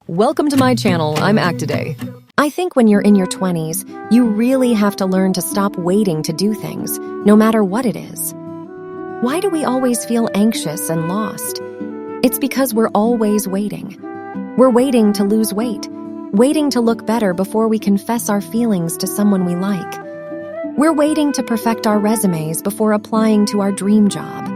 Welcome to my channel, I'm Actiday. I think when you're in your 20s, you really have to learn to stop waiting to do things, no matter what it is. Why do we always feel anxious and lost? It's because we're always waiting. We're waiting to lose weight, waiting to look better before we confess our feelings to someone we like. We're waiting to perfect our resumes before applying to our dream job.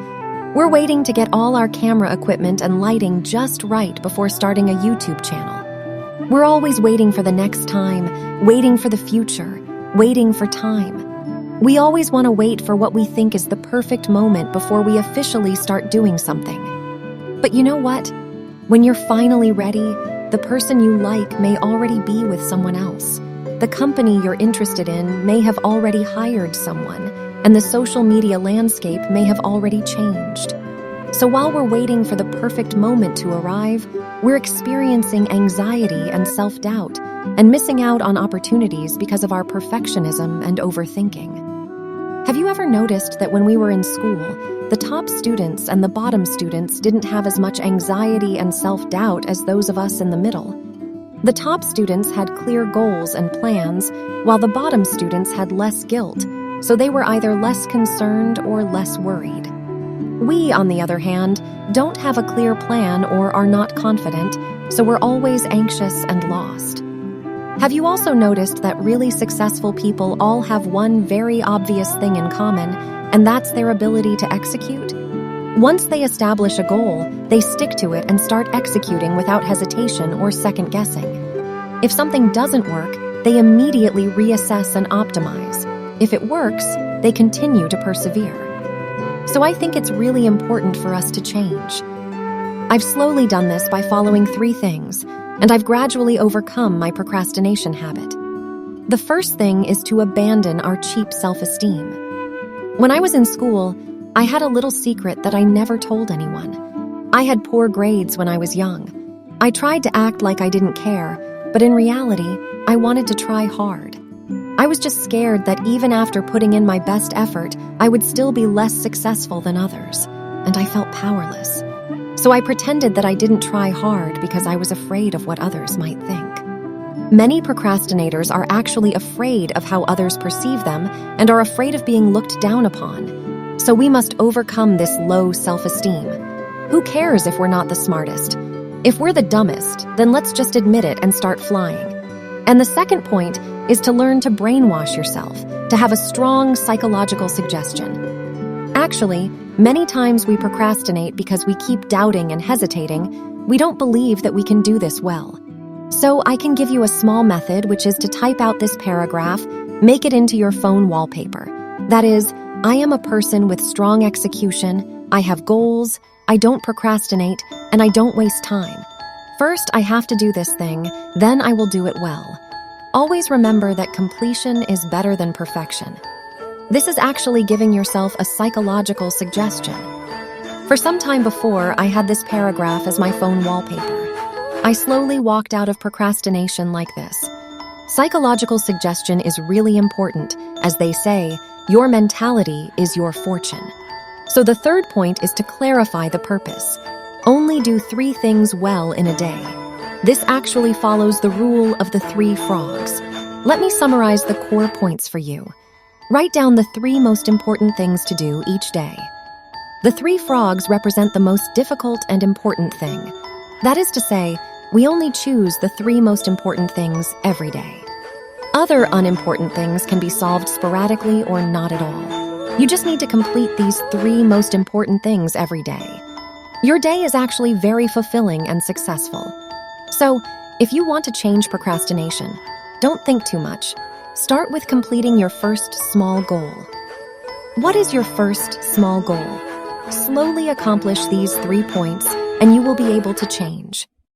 We're waiting to get all our camera equipment and lighting just right before starting a YouTube channel. We're always waiting for the next time, waiting for the future, waiting for time. We always want to wait for what we think is the perfect moment before we officially start doing something. But you know what? When you're finally ready, the person you like may already be with someone else. The company you're interested in may have already hired someone, and the social media landscape may have already changed. So while we're waiting for the perfect moment to arrive, we're experiencing anxiety and self-doubt and missing out on opportunities because of our perfectionism and overthinking. Have you ever noticed that when we were in school, the top students and the bottom students didn't have as much anxiety and self-doubt as those of us in the middle? The top students had clear goals and plans, while the bottom students had less guilt, so they were either less concerned or less worried. We, on the other hand, don't have a clear plan or are not confident, so we're always anxious and lost. Have you also noticed that really successful people all have one very obvious thing in common, and that's their ability to execute? Once they establish a goal, they stick to it and start executing without hesitation or second-guessing. If something doesn't work, they immediately reassess and optimize. If it works, they continue to persevere. So I think it's really important for us to change. I've slowly done this by following 3 things, and I've gradually overcome my procrastination habit. The first thing is to abandon our cheap self-esteem. When I was in school, I had a little secret that I never told anyone. I had poor grades when I was young. I tried to act like I didn't care, but in reality, I wanted to try hard. I was just scared that even after putting in my best effort, I would still be less successful than others, and I felt powerless. So I pretended that I didn't try hard because I was afraid of what others might think. Many procrastinators are actually afraid of how others perceive them and are afraid of being looked down upon. So we must overcome this low self-esteem. Who cares if we're not the smartest? If we're the dumbest, then let's just admit it and start flying. And the second point is to learn to brainwash yourself, to have a strong psychological suggestion. Actually, many times we procrastinate because we keep doubting and hesitating. We don't believe that we can do this well. So I can give you a small method, which is to type out this paragraph, make it into your phone wallpaper. That is, I am a person with strong execution, I have goals, I don't procrastinate, and I don't waste time. First, I have to do this thing, then I will do it well. Always remember that completion is better than perfection. This is actually giving yourself a psychological suggestion. For some time before, I had this paragraph as my phone wallpaper. I slowly walked out of procrastination like this. Psychological suggestion is really important. As they say, your mentality is your fortune. So the third point is to clarify the purpose. Only do 3 things well in a day. This actually follows the rule of the 3 frogs. Let me summarize the core points for you. Write down the 3 most important things to do each day. The 3 frogs represent the most difficult and important thing. That is to say, we only choose the 3 most important things every day. Other unimportant things can be solved sporadically or not at all. You just need to complete these 3 most important things every day. Your day is actually very fulfilling and successful. So, if you want to change procrastination, don't think too much. Start with completing your first small goal. What is your first small goal? Slowly accomplish these 3 points, and you will be able to change.